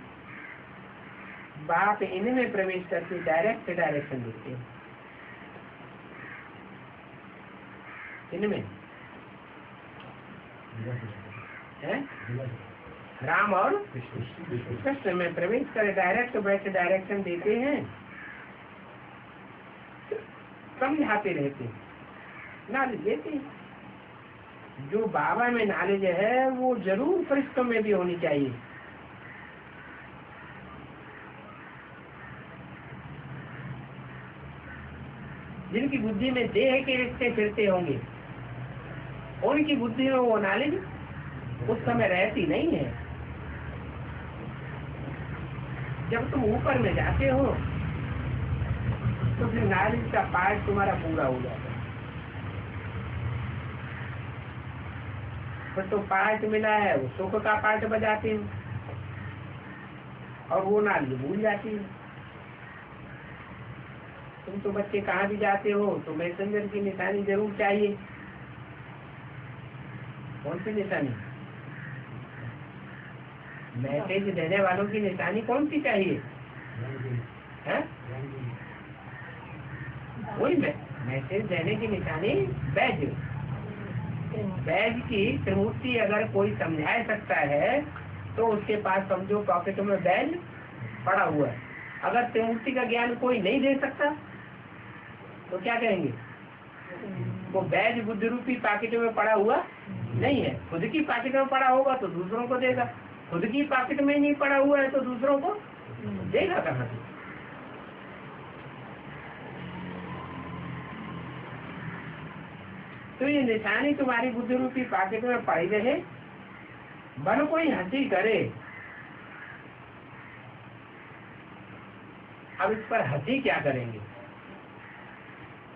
बाप इनमें प्रवेश करके डायरेक्ट डायरेक्शन देते हैं। इनमें है राम और कृष्ण में प्रवेश कर डायरेक्ट बैठ डायरेक्शन देते हैं, समझाते रहते हैं, नॉलेज देते हैं। जो बाबा में नॉलेज है वो जरूर फरिश्तों में भी होनी चाहिए। जिनकी बुद्धि में देह के रिश्ते फिरते होंगे, उनकी बुद्धि में वो नॉलेज उस समय रहती नहीं है। जब तुम ऊपर में जाते हो तो फिर नॉलेज का पार्ट तुम्हारा पूरा हो जाता है। फिर तो पार्ट मिला है वो सुख का पार्ट बजाते हो और वो नॉलेज भूल जाती है। तुम तो बच्चे कहाँ भी जाते हो तो मैसेंजर की निशानी जरूर चाहिए। कौन सी निशानी? मैसेज देने वालों की निशानी कौन सी चाहिए? है वही मैसेज देने की निशानी बैज। बैज की त्रिमूर्ति अगर कोई समझा सकता है तो उसके पास समझो पॉकेट में बैज पड़ा हुआ है। अगर त्रिमूर्ति का ज्ञान कोई नहीं दे सकता तो क्या कहेंगे? वो बैज बुद्धि रूपी पॉकेट में पड़ा हुआ नहीं है। खुद की पॉकेट में पड़ा होगा तो दूसरों को देगा, खुद की पॉकेट में नहीं पड़ा हुआ है तो दूसरों को देगा कहाँ से? तो ये निशानी तुम्हारी बुद्धि रूपी पॉकेट में पड़ी रहे, बन कोई हंसी करे। अब इस पर हंसी क्या करेंगे?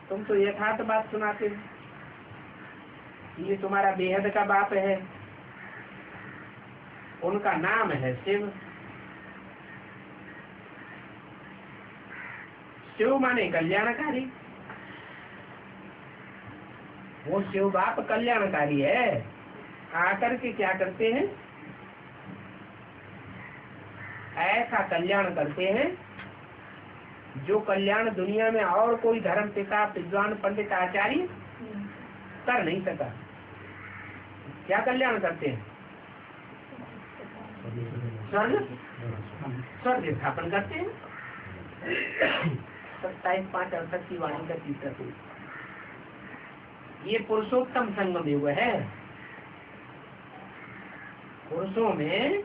तुम तो यथार्थ बात सुनाते हो, ये तुम्हारा बेहद का बाप है, उनका नाम है शिव। शिव माने कल्याणकारी। वो शिव बाप कल्याणकारी है। आकर के क्या करते हैं? ऐसा कल्याण करते हैं जो कल्याण दुनिया में और कोई धर्म पिता विद्वान पंडित आचार्य कर नहीं सका। क्या कल्याण करते हैं? स्वर्ग स्थापन करते हैं। 27/5/68 की वाणी का तीसरा। ये पुरुषोत्तम संगम युग है। पुरुषों में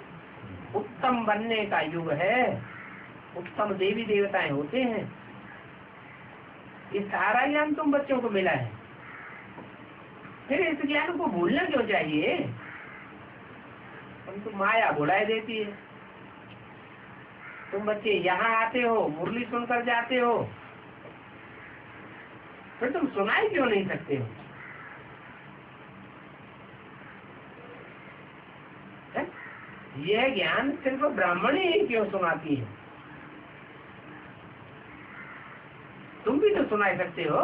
उत्तम बनने का युग है। उत्तम देवी देवताएं होते हैं। ये सारा ज्ञान तुम बच्चों को मिला है, फिर इस ज्ञान को भूलना क्यों चाहिए? तुम तो माया भुलाए देती है। तुम बच्चे यहाँ आते हो, मुरली सुनकर जाते हो, फिर तुम सुनाई क्यों नहीं सकते हो? यह ज्ञान सिर्फ ब्राह्मण ही क्यों सुनाती है? तुम भी तो सुना सकते हो।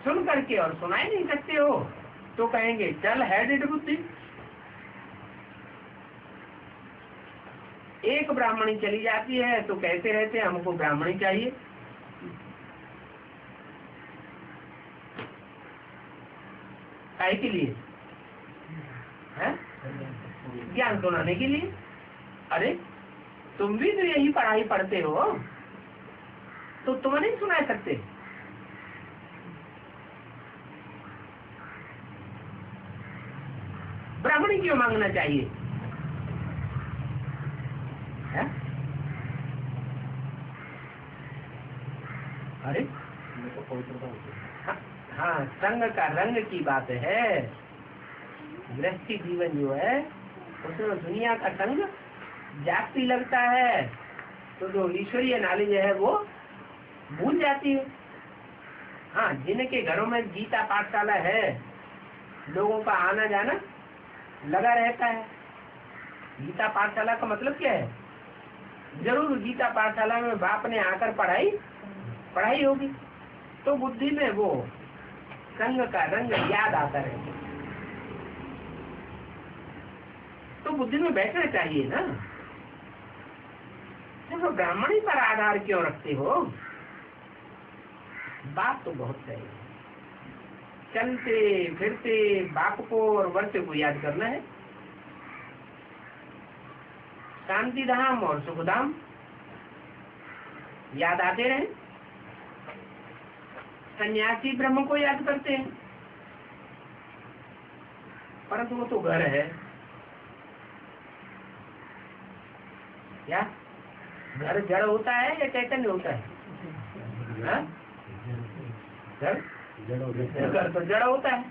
सुन करके और सुनाई नहीं सकते हो तो कहेंगे चल है डिड बुद्धि। एक ब्राह्मणी चली जाती है तो कहते रहते हैं हमको ब्राह्मणी चाहिए। काय के लिए? है ज्ञान सुनाने के लिए। अरे तुम भी तो यही पढ़ाई पढ़ते हो, तो तुम नहीं सुना सकते? ब्राह्मणी क्यों मांगना चाहिए है? अरे हाँ, हाँ, संग का रंग की बात है। गृहस्थी जीवन जो है उसमें दुनिया का संग जाती लगता है, तो जो ईश्वरीय नॉलेज है वो भूल जाती है। हाँ, जिनके घरों में गीता पाठशाला है, लोगों का आना जाना लगा रहता है। गीता पाठशाला का मतलब क्या है? जरूर गीता पाठशाला में बाप ने आकर पढ़ाई होगी, तो बुद्धि में वो संग का रंग याद आता रहता है, तो बुद्धि में बैठना चाहिए ना। तो ब्राह्मणी पर आधार क्यों रखते हो? बात तो बहुत सही है। चलते फिरते बाप को और वर्ष को याद करना है। शांति धाम और सुख धाम याद आते रहे। सन्यासी ब्रह्म को याद करते हैं, परंतु वो तो घर है। क्या घर जड़ होता है या चैतन्य होता है? घर तो जड़ होता है।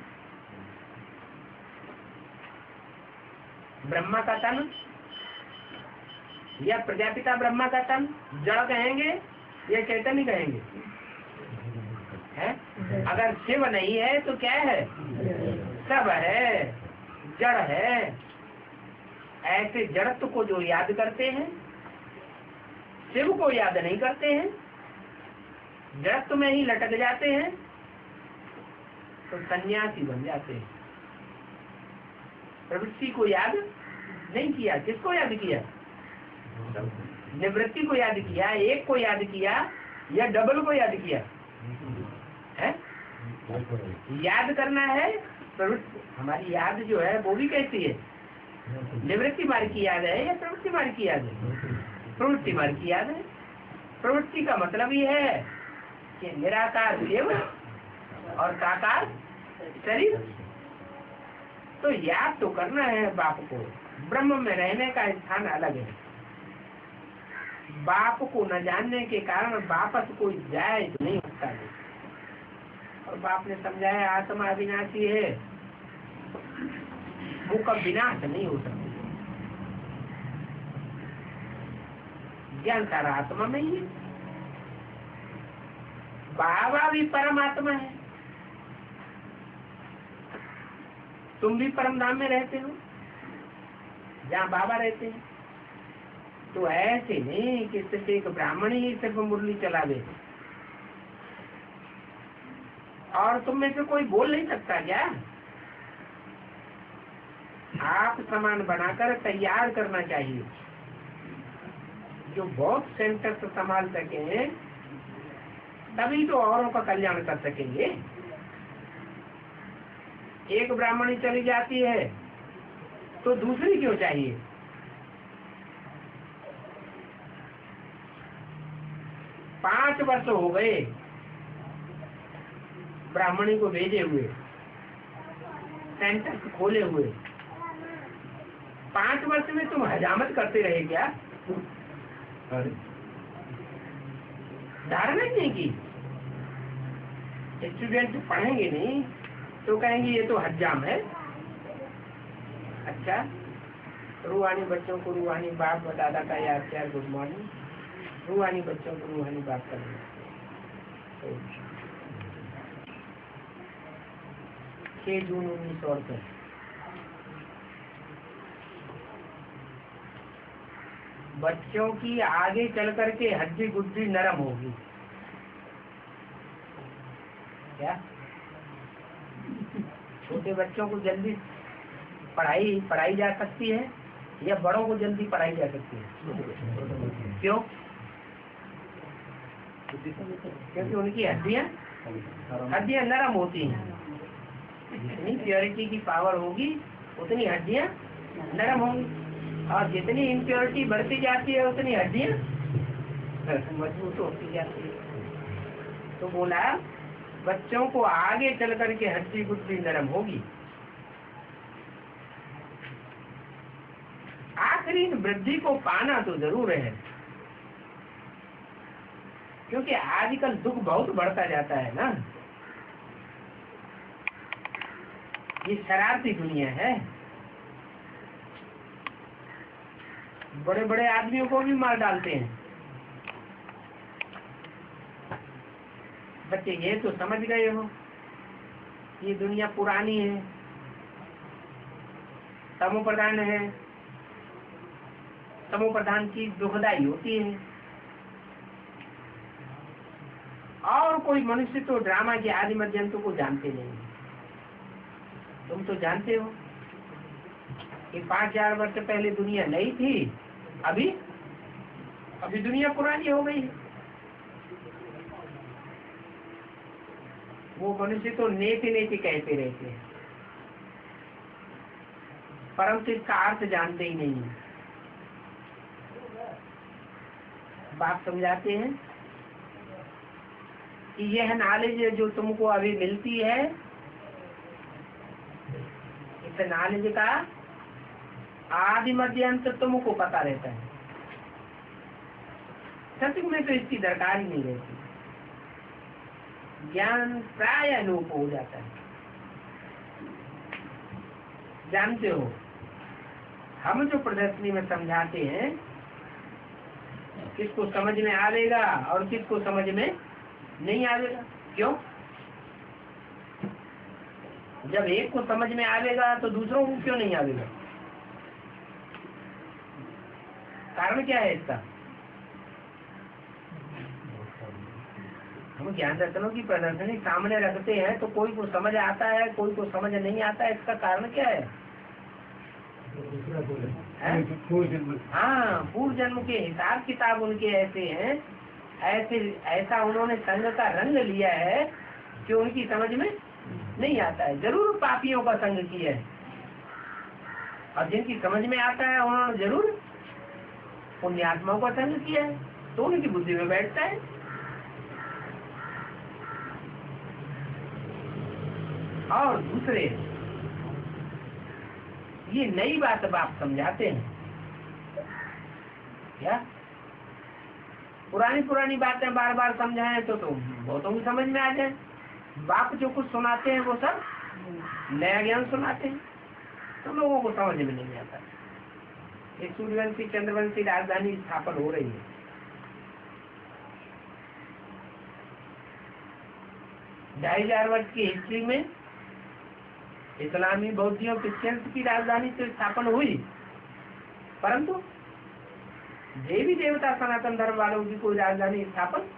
ब्रह्मा का तन या प्रजापिता ब्रह्मा का तन जड़ कहेंगे या चैतन्य कहेंगे? है? अगर शिव नहीं है तो क्या है? सब है, जड़ है। ऐसे जड़त्व को जो याद करते हैं, शिव को याद नहीं करते हैं, जड़त्व में ही लटक जाते हैं, तो सन्यासी बन जाते हैं। प्रवृत्ति को याद नहीं किया। किसको याद किया? निवृत्ति को याद किया, एक को याद किया या डबल को याद किया है? याद करना है। प्रवृत्ति हमारी याद जो है वो भी कैसी है? निवृत्ति मार्ग की याद है या प्रवृत्ति मार्ग की याद है? प्रवृत्ति मार्ग की याद है। प्रवृत्ति का मतलब ये है कि निराकार शिव और साकार शरीर। तो याद तो करना है बाप को। ब्रह्म में रहने का स्थान अलग है। बाप को न जानने के कारण वापस कोई जाए तो नहीं होता है। और बाप ने समझाया आत्मा अविनाशी है, वो कब विनाश नहीं हो सकती। ज्ञान सारा आत्मा में ही है। बाबा भी परमात्मा है। तुम भी परम धाम में रहते हो जहाँ बाबा रहते हैं। तो ऐसे नहीं कि सिर्फ एक ब्राह्मण ही सिर्फ मुरली चला दे और तुम में से कोई बोल नहीं सकता क्या? आप सामान बनाकर तैयार करना चाहिए जो बहुत सेंटर से संभाल सके, तभी तो औरों का कल्याण कर सकेंगे। एक ब्राह्मणी चली जाती है तो दूसरी क्यों चाहिए? 5 वर्ष हो गए ब्राह्मणी को भेजे हुए, सेंटर खोले हुए। 5 वर्ष में तुम हजामत करते रहे क्या? धारणा नहीं की। स्टूडेंट पढ़ेंगे नहीं तो कहेंगे ये तो हजाम है। अच्छा, रूहानी बच्चों को रूहानी बाप दादा का याद प्यार गुड मॉर्निंग। रूहानी बच्चों को रूहानी बात करना। 6 जून 1968। बच्चों की आगे चल करके हड्डी गुड्डी नरम होगी। क्या छोटे बच्चों को जल्दी पढ़ाई जा सकती है या बड़ों को जल्दी पढ़ाई जा सकती है? क्यों? क्योंकि उनकी हड्डियां नरम होती हैं। जितनी प्योरिटी की पावर होगी उतनी हड्डियां नरम होंगी, और जितनी इम्प्योरिटी बढ़ती जाती है उतनी हड्डियां मजबूत होती जाती है। तो बोला बच्चों को आगे चल करके हड्डी गुड्डी नरम होगी। फिर इन वृद्धि को पाना तो जरूर है, क्योंकि आजकल दुख बहुत बढ़ता जाता है ना। ये शरारती दुनिया है, बड़े बड़े आदमियों को भी मार डालते हैं। बच्चे ये तो समझ गए हो, ये दुनिया पुरानी है, तमो प्रधान है, तमो प्रधान चीज दुखदाई होती है। और कोई मनुष्य तो ड्रामा के आदि मध्यंतों को जानते नहीं। तुम तो जानते हो कि 5000 वर्ष पहले दुनिया नई थी, अभी दुनिया पुरानी हो गई है। वो मनुष्य तो नेति नेति कहते रहते हैं, परंतु इसका अर्थ जानते ही नहीं। बात समझाते हैं कि यह नॉलेज जो तुमको अभी मिलती है, इस नॉलेज का आदि मध्य अंत तुमको पता रहता है। सत्य में तो इसकी दरकार ही नहीं रहती, ज्ञान प्राय लोप हो जाता है। जानते हो, हम जो प्रदर्शनी में समझाते हैं, किसको समझ में आवेगा और किसको समझ में नहीं आवेगा। क्यों? जब एक को समझ में आवेगा तो दूसरों को क्यों नहीं आवेगा? कारण क्या है इसका? हम ज्ञान रत्नों की प्रदर्शनी सामने रखते हैं तो कोई को समझ आता है, कोई को समझ नहीं आता है। इसका कारण क्या है? हाँ, पूर्व जन्म के हिसाब किताब उनके ऐसे हैं, ऐसा उन्होंने संग का रंग लिया है कि उनकी समझ में नहीं आता है। जरूर पापियों का संग किया है, और जिनकी समझ में आता है उन्होंने जरूर पुण्यात्माओं का संग किया है, तो उनकी बुद्धि में बैठता है। और दूसरे, ये नई बात बाप समझाते हैं क्या? पुरानी बातें बार बार समझाएं तो बहुतों की समझ में आ जाए। बाप जो कुछ सुनाते हैं वो सब नया ज्ञान सुनाते हैं, तो लोगों को समझ में नहीं आता। ये सूर्यवंशी चंद्रवंशी राजधानी स्थापन हो रही है। 2500 वर्ष की हिस्ट्री में इस्लामी बौद्धियों क्रिश्चियंस की राजधानी तो स्थापन हुई, परंतु देवी देवता सनातन धर्म वालों की कोई राजधानी स्थापन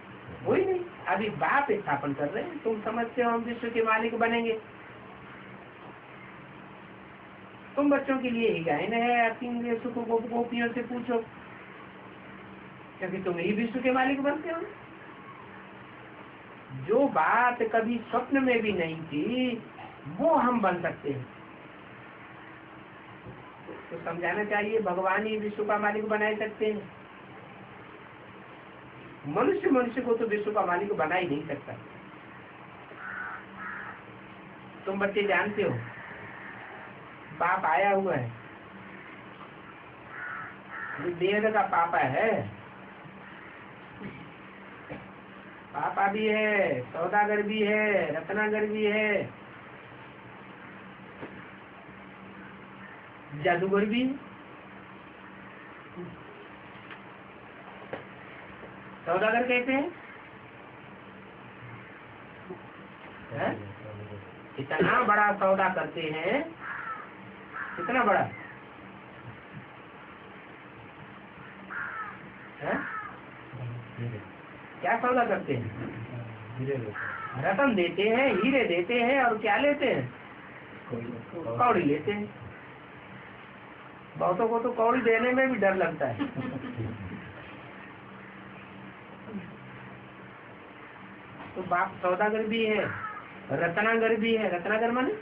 हुई नहीं। अभी बाप स्थापन कर रहे हैं। तुम समझते हो हम विश्व के मालिक बनेंगे? तुम बच्चों के लिए ही गायन है, तीन देशों को गोपियों से पूछो, क्योंकि तुम ही विश्व के मालिक बनते हो। जो बात कभी स्वप्न में भी नहीं थी वो हम बन सकते हैं। तो समझाना चाहिए, भगवान ही विश्व का मालिक बना सकते हैं। मनुष्य को तो विश्व का मालिक बना ही नहीं सकता। तुम बच्चे जानते हो बाप आया हुआ है, देह का पापा है, पापा भी है, सौदागर भी है, रत्नागर भी है, जादूगर भी। सौदागर कहते हैं है? इतना बड़ा सौदा करते हैं, कितना बड़ा है? क्या सौदा करते हैं? रतन देते हैं, हीरे देते हैं, और क्या लेते हैं? कौड़ी लेते हैं। बहुतों को तो कौड़ी देने में भी डर लगता है। तो बाप सौदागर भी है, रत्नागर भी है। रत्नागर माने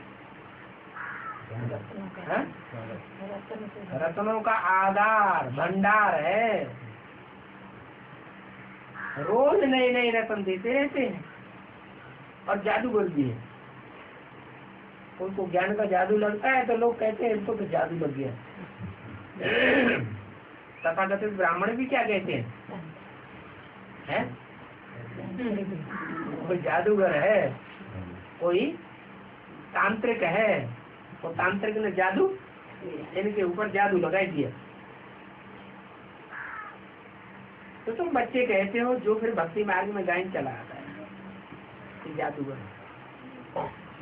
रत्नों का आधार भंडार है। रोज नए नए रत्न देते रहते हैं। और जादूगर भी है। उनको ज्ञान का जादू लगता है तो लोग कहते हैं इनको तो जादू लग गया। तथाकथित ब्राह्मण भी क्या कहते हैं? कोई जादूगर है, कोई तांत्रिक है, वो तांत्रिक ने जादू इनके ऊपर जादू लगाई दिया। तो तुम बच्चे कहते हो जो फिर भक्ति मार्ग में गायन चला आता है, जादूगर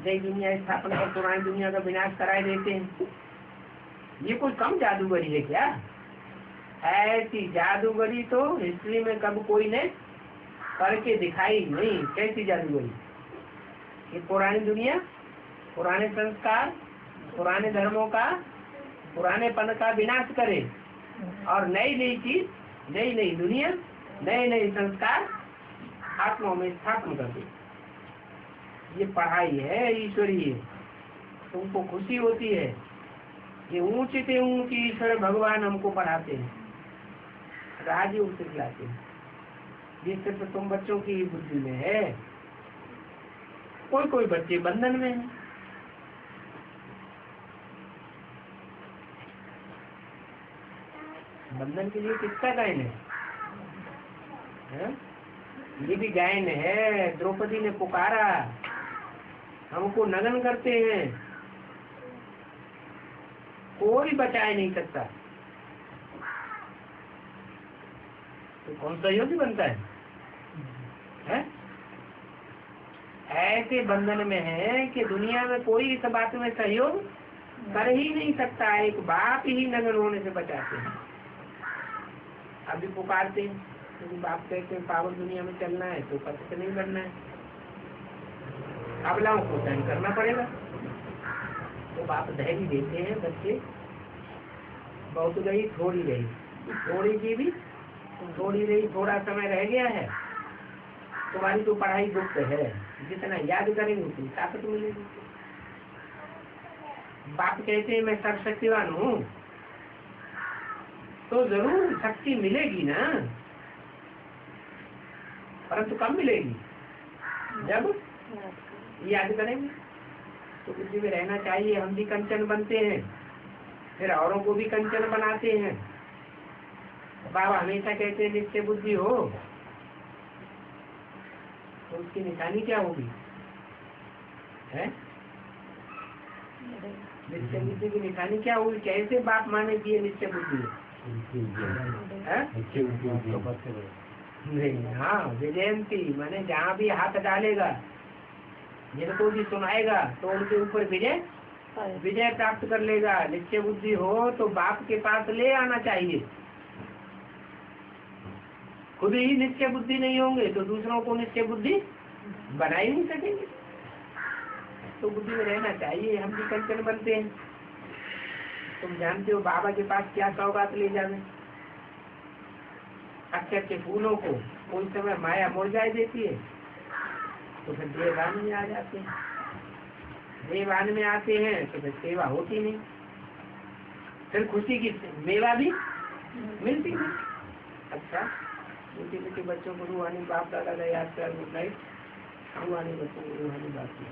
नई दुनिया स्थापना और पुरानी दुनिया का विनाश कराए देते हैं। ये कोई कम जादूगरी है क्या? ऐसी जादूगरी तो हिस्ट्री में कब कोई ने करके दिखाई नहीं। कैसी जादूगरी? ये पुरानी दुनिया, पुराने संस्कार, पुराने धर्मों का, पुरानेपन का विनाश करे और नई नई चीज, नई नई दुनिया, नए नए संस्कार आत्मा में स्थापन कर दे। ये पढ़ाई है ईश्वरीय, तुमको खुशी होती है। ये ऊंचे से ऊंची ईश्वर भगवान हमको पढ़ाते हैं, राजयोग सिखलाते हैं। ये सिर्फ तुम बच्चों की ही बुद्धि में है। कोई कोई बच्चे बंधन में है। बंधन के लिए किसका गायन है? ये भी गायन है। द्रौपदी ने पुकारा, हमको नगन करते हैं, कोई बचाए नहीं सकता। तो कौन सा योगी बनता है? ऐसे बंधन में है कि दुनिया में कोई इस बात में सहयोग कर ही नहीं सकता। एक बाप ही नगन होने से बचाते हैं। अभी पुकारते हैं क्योंकि बाप कहते हैं पावन दुनिया में चलना है तो पतित नहीं बनना है, अबलाओं को सहन करना पड़ेगा। तो बाप धैर्य देते हैं, बच्चे बहुत गई थोड़ी रही, थोड़ी की भी थोड़ी रही, थोड़ा समय रह गया है, तुम्हारी तो पढ़ाई गुप्त है, जितना याद करेंगे उतनी ताकत मिलेगी। बाप कहते हैं मैं सर्वशक्तिवान हूँ, तो जरूर शक्ति मिलेगी ना, परंतु कब मिलेगी? जब याद करेंगे। तो बुद्धि में रहना चाहिए। हम भी कंचन बनते हैं, फिर औरों को भी कंचन बनाते हैं। बाबा हमेशा कहते हैं नित्य बुद्धि हो, तो उसकी निशानी क्या होगी? है नित्य बुद्धि की निशानी क्या होगी? कैसे बाप माने कि ये नित्य बुद्धि है? नहीं, हाँ विजयंती माने जहाँ भी हाथ डालेगा, जिनको भी सुनाएगा तो उनके ऊपर विजय प्राप्त कर लेगा। नित्य बुद्धि हो तो बाप के पास ले आना चाहिए। खुद ही नित्य बुद्धि नहीं होंगे तो दूसरों को नित्य बुद्धि बना ही नहीं सकेंगे। तो बुद्धि में रहना चाहिए। हम भी कंचन बनते हैं। तुम जानते हो बाबा के पास क्या सौगात ले जावे? अच्छे अच्छे फूलों को कोई समय माया मुरझाई देती है तो फिर देवान में आ जाते हैं। देवान में आते हैं तो फिर सेवा होती नहीं, फिर खुशी की मेवा भी मिलती नहीं। अच्छा, छोटे छोटे बच्चों को रूहानी बाप दादा का याद कर, गुड नाइट। रूहानी बच्चों को रूहानी बात की